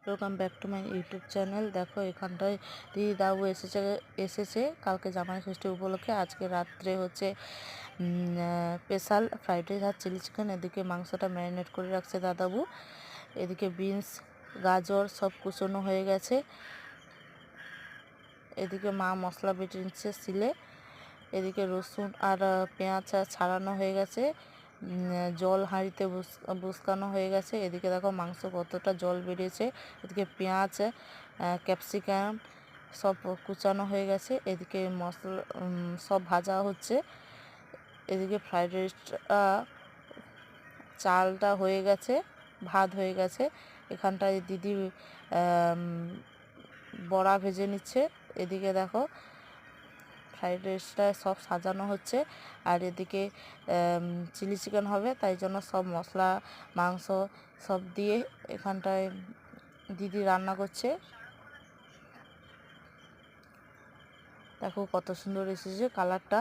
Welcome back to my YouTube channel. দেখো এখানটায় দিদি দাবু এসেছে কালকে জামাই ষষ্ঠী উপলক্ষে। আজকে রাত্রে হচ্ছে স্পেশাল ফ্রাইড রাইস আর চিলি চিকেন। এদিকে মাংসটা ম্যারিনেট করে রাখছে দাদাবু। এদিকে বিনস গাজর সব কুচনো হয়ে গেছে। এদিকে মা মশলা বেটে নিচ্ছে শিলে। এদিকে রসুন আর পেঁয়াজ ছাড়ানো হয়ে গেছে, জল হাঁড়িতে বসানো হয়ে গেছে। এদিকে দেখো মাংস কতটা জল বেরিয়েছে। এদিকে পেঁয়াজ ক্যাপসিকাম সব কুচানো হয়ে গেছে। এদিকে মশলা সব ভাজা হচ্ছে। এদিকে ফ্রাইড রাইসটা চালটা হয়ে গেছে, ভাত হয়ে গেছে। এখানটায় দিদি বড়া ভেজে নিচ্ছে। এদিকে দেখো ফ্রাইড রাইসটা সব সাজানো হচ্ছে। আর এদিকে চিলি চিকেন হবে, তাই জন্য সব মশলা মাংস সব দিয়ে এখানটায় দিদি রান্না করছে। দেখো কত সুন্দর এসেছে কালারটা।